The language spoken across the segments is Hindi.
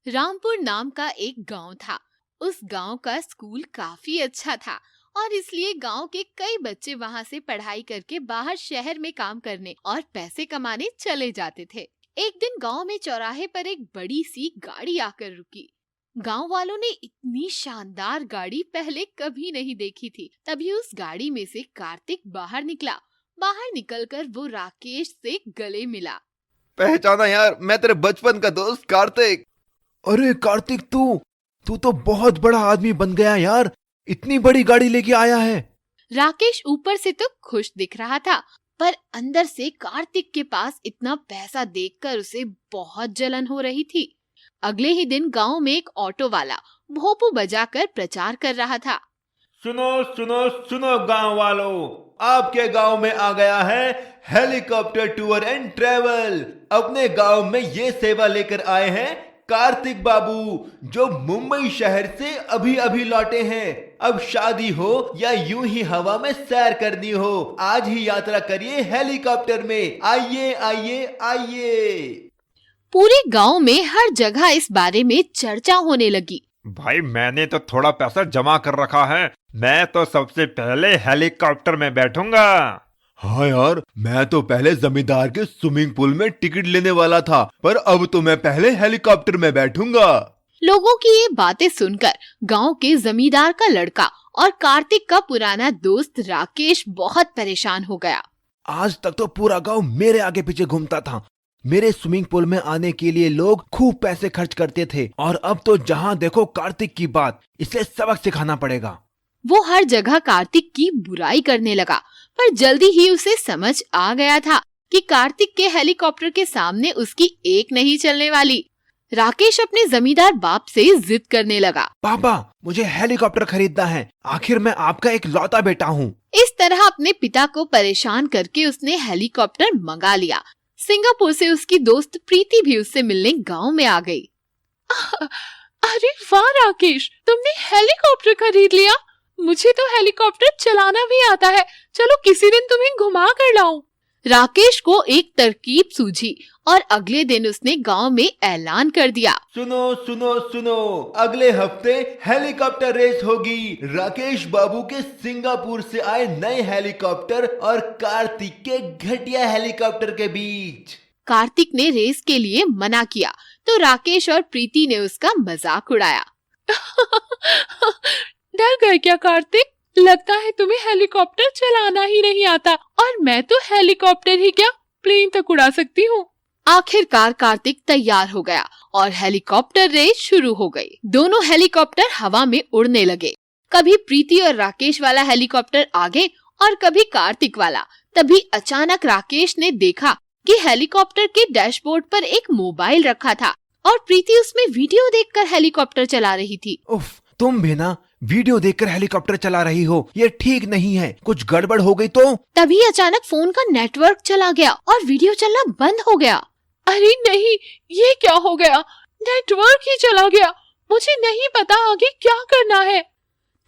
रामपुर नाम का एक गांव था। उस गांव का स्कूल काफी अच्छा था और इसलिए गांव के कई बच्चे वहां से पढ़ाई करके बाहर शहर में काम करने और पैसे कमाने चले जाते थे। एक दिन गांव में चौराहे पर एक बड़ी सी गाड़ी आकर रुकी। गांव वालों ने इतनी शानदार गाड़ी पहले कभी नहीं देखी थी। तभी उस गाड़ी में से कार्तिक बाहर निकला। बाहर निकलकर वो राकेश से गले मिला। पहचाना यार, मैं तेरे बचपन का दोस्त कार्तिक। अरे कार्तिक, तू तू तो बहुत बड़ा आदमी बन गया यार, इतनी बड़ी गाड़ी लेके आया है। राकेश ऊपर से तो खुश दिख रहा था, पर अंदर से कार्तिक के पास इतना पैसा देखकर उसे बहुत जलन हो रही थी। अगले ही दिन गांव में एक ऑटो वाला भोपू बजाकर प्रचार कर रहा था। सुनो सुनो सुनो गांव वालों, आपके गांव में आ गया है हेलीकॉप्टर टूर एंड ट्रेवल। अपने गांव में ये सेवा लेकर आए हैं कार्तिक बाबू, जो मुंबई शहर से अभी अभी लौटे हैं। अब शादी हो या यूं ही हवा में सैर करनी हो, आज ही यात्रा करिए हेलीकॉप्टर में। आइए आइए आइए। पूरे गांव में हर जगह इस बारे में चर्चा होने लगी। भाई मैंने तो थोड़ा पैसा जमा कर रखा है, मैं तो सबसे पहले हेलीकॉप्टर में बैठूंगा। हाँ यार, मैं तो पहले जमींदार के स्विमिंग पूल में टिकट लेने वाला था, पर अब तो मैं पहले हेलीकॉप्टर में बैठूंगा। लोगों की ये बातें सुनकर गांव के जमींदार का लड़का और कार्तिक का पुराना दोस्त राकेश बहुत परेशान हो गया। आज तक तो पूरा गांव मेरे आगे पीछे घूमता था। मेरे स्विमिंग पूल में आने के लिए लोग खूब पैसे खर्च करते थे, और अब तो जहाँ देखो कार्तिक की बात, इसे सबक सिखाना पड़ेगा। वो हर जगह कार्तिक की बुराई करने लगा, पर जल्दी ही उसे समझ आ गया था कि कार्तिक के हेलीकॉप्टर के सामने उसकी एक नहीं चलने वाली। राकेश अपने जमींदार बाप से जिद करने लगा। पापा, मुझे हेलीकॉप्टर खरीदना है, आखिर मैं आपका एक लौता बेटा हूँ। इस तरह अपने पिता को परेशान करके उसने हेलीकॉप्टर मंगा लिया। सिंगापुर से उसकी दोस्त प्रीति भी उससे मिलने गांव में आ गई। अरे वाह राकेश, तुमने हेलीकॉप्टर खरीद लिया। मुझे तो हेलीकॉप्टर चलाना भी आता है, चलो किसी दिन तुम्हें घुमा कर लाऊं। राकेश को एक तरकीब सूझी और अगले दिन उसने गांव में ऐलान कर दिया। सुनो सुनो सुनो, अगले हफ्ते हेलीकॉप्टर रेस होगी। राकेश बाबू के सिंगापुर से आए नए हेलीकॉप्टर और कार्तिक के घटिया हेलीकॉप्टर के बीच। कार्तिक ने रेस के लिए मना किया तो राकेश और प्रीति ने उसका मजाक उड़ाया। डर गए क्या कार्तिक? लगता है तुम्हें हेलीकॉप्टर चलाना ही नहीं आता, और मैं तो हेलीकॉप्टर ही क्या, प्लेन तक उड़ा सकती हूँ। आखिरकार कार्तिक तैयार हो गया और हेलीकॉप्टर रेस शुरू हो गई। दोनों हेलीकॉप्टर हवा में उड़ने लगे। कभी प्रीति और राकेश वाला हेलीकॉप्टर आगे और कभी कार्तिक वाला। तभी अचानक राकेश ने देखा कि हेलीकॉप्टर के डैशबोर्ड पर एक मोबाइल रखा था और प्रीति उसमें वीडियो देखकर हेलीकॉप्टर चला रही थी। उफ, तुम भी ना वीडियो देखकर हेलीकॉप्टर चला रही हो, ये ठीक नहीं है। कुछ गड़बड़ हो गई तो? तभी अचानक फोन का नेटवर्क चला गया और वीडियो चलना बंद हो गया। अरे नहीं, ये क्या हो गया? नेटवर्क ही चला गया। मुझे नहीं पता आगे क्या करना है।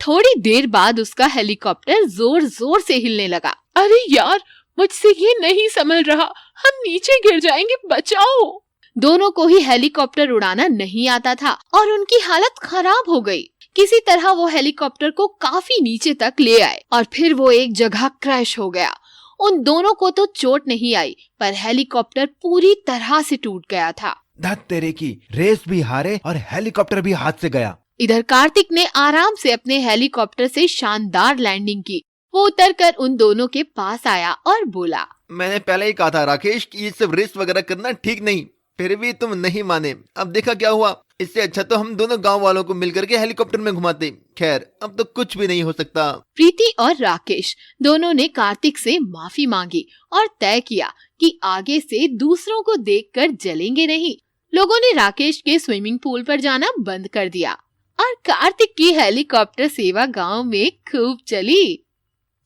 थोड़ी देर बाद उसका हेलीकॉप्टर जोर जोर से हिलने लगा। अरे यार, मुझसे ये नहीं संभल रहा, हम नीचे गिर जाएंगे, बचाओ। दोनों को ही हेलीकॉप्टर उड़ाना नहीं आता था और उनकी हालत खराब हो गई। किसी तरह वो हेलीकॉप्टर को काफी नीचे तक ले आए और फिर वो एक जगह क्रैश हो गया। उन दोनों को तो चोट नहीं आई, पर हेलीकॉप्टर पूरी तरह से टूट गया था। धत तेरे की, रेस भी हारे और हेलीकॉप्टर भी हाथ से गया। इधर कार्तिक ने आराम से अपने हेलीकॉप्टर से शानदार लैंडिंग की। वो उतरकर उन दोनों के पास आया और बोला, मैंने पहले ही कहा था राकेश कि ये सब रेस वगैरह करना ठीक नहीं, फिर भी तुम नहीं माने। अब देखा क्या हुआ। इससे अच्छा तो हम दोनों गांव वालों को मिलकर के हेलीकॉप्टर में घुमाते। खैर, अब तो कुछ भी नहीं हो सकता। प्रीति और राकेश दोनों ने कार्तिक से माफी मांगी और तय किया कि आगे से दूसरों को देखकर जलेंगे नहीं। लोगों ने राकेश के स्विमिंग पूल पर जाना बंद कर दिया और कार्तिक की हेलीकॉप्टर सेवा गांव में खूब चली।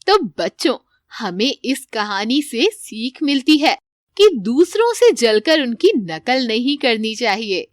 तो बच्चों, हमें इस कहानी से सीख मिलती है कि दूसरों से जलकर उनकी नकल नहीं करनी चाहिए।